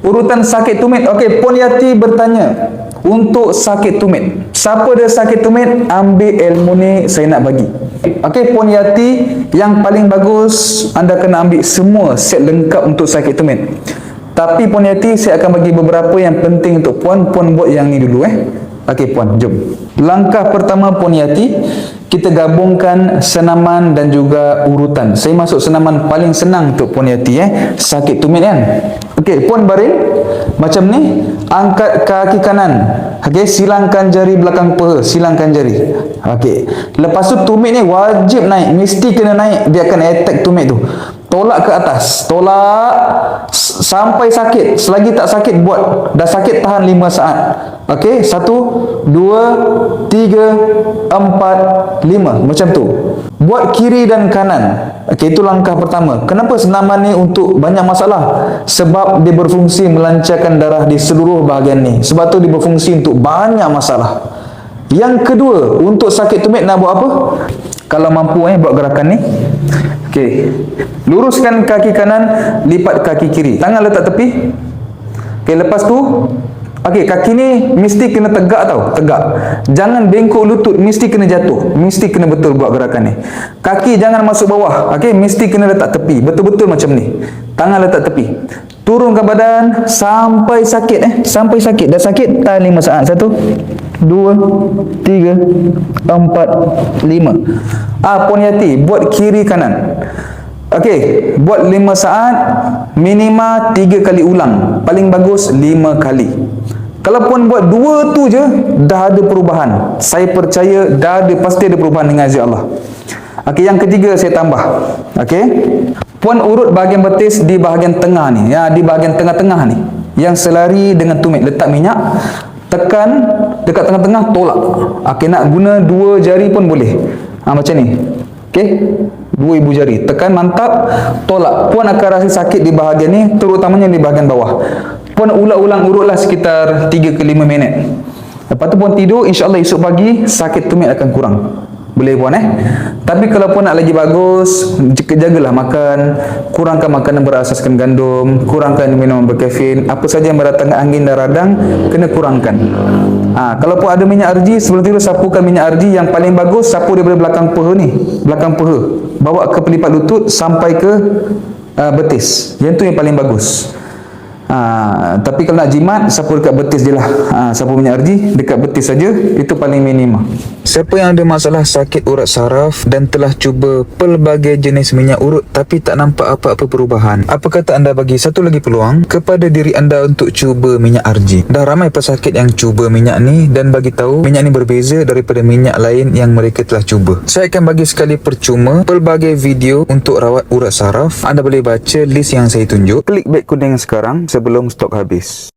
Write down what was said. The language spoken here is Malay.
Urutan sakit tumit. Okey, Puan Yati bertanya, untuk sakit tumit, siapa dia sakit tumit, ambil ilmu ni saya nak bagi. Okey, Puan Yati, yang paling bagus anda kena ambil semua set lengkap untuk sakit tumit. Tapi Puan Yati, saya akan bagi beberapa yang penting untuk Puan. Puan buat yang ni dulu Okey Puan, jom. Langkah pertama Puan Yati, kita gabungkan senaman dan juga urutan. Saya masuk senaman paling senang untuk Puan Yati sakit tumit kan. Okey, Puan baring macam ni, angkat kaki kanan. Okey, silangkan jari belakang paha, silangkan jari. Okey. Lepas tu tumit ni wajib naik, mesti kena naik, dia akan attack tumit tu. Tolak ke atas, tolak sampai sakit. Selagi tak sakit buat, dah sakit tahan 5 saat. Okey, 1 2 3 4 5, macam tu. Buat kiri dan kanan. Okey, itu langkah pertama. Kenapa senaman ni untuk banyak masalah? Sebab dia berfungsi melancarkan darah di seluruh bahagian ni. Sebab tu dia berfungsi untuk banyak masalah. Yang kedua, untuk sakit tumit nak buat apa? Kalau mampu buat gerakan ni. Okey. Luruskan kaki kanan, lipat kaki kiri. Tangan letak tepi. Okey, lepas tu okey, kaki ni mesti kena tegak tau, tegak. Jangan bengkok lutut, mesti kena jatuh. Mesti kena betul buat gerakan ni. Kaki jangan masuk bawah. Okey, mesti kena letak tepi. Betul-betul macam ni. Tangan letak tepi. Turunkan badan sampai sakit sampai sakit. Dah sakit tahan 5 saat. 1 2 3 4 5. Puan Yati, buat kiri kanan. Okey, buat 5 saat, minima 3 kali ulang. Paling bagus 5 kali. Kalau Puan buat 2 tu je, dah ada perubahan. Saya percaya dah ada, pasti ada perubahan dengan izin Allah. Okey, yang ketiga saya tambah. Okey. Puan urut bahagian betis di bahagian tengah ni. Ya, di bahagian tengah-tengah ni. Yang selari dengan tumit, letak minyak, tekan dekat tengah-tengah, tolak. Okey, nak guna 2 jari pun boleh. Macam ni. Okey. 2 ibu jari. Tekan mantap, tolak. Puan akan rasa sakit di bahagian ni, terutamanya di bahagian bawah. Puan ulang-ulang urutlah sekitar 3 ke 5 minit. Lepas tu Puan tidur, insya-Allah esok pagi sakit tumit akan kurang. Boleh Puan Tapi kalau Puan nak lagi bagus, jagalah makan, kurangkan makanan berasaskan gandum, kurangkan minuman berkafein, apa saja yang berdatangkan angin dan radang kena kurangkan. Kalau Puan ada minyak arji, sebelum tidur sapukan minyak arji. Yang paling bagus sapu daripada belakang paha ni, belakang paha, bawa ke pelipat lutut sampai ke betis. Yang tu yang paling bagus. Tapi kalau nak jimat, sapu dekat betis je lah. Sapu minyak arji dekat betis saja, itu paling minima. Siapa yang ada masalah sakit urat saraf dan telah cuba pelbagai jenis minyak urut tapi tak nampak apa-apa perubahan, apa kata anda bagi satu lagi peluang kepada diri anda untuk cuba minyak arji? Dah ramai pesakit yang cuba minyak ni dan bagi tahu minyak ni berbeza daripada minyak lain yang mereka telah cuba. Saya akan bagi sekali percuma pelbagai video untuk rawat urat saraf. Anda boleh baca list yang saya tunjuk. Klik beg kuning sekarang sebelum stok habis.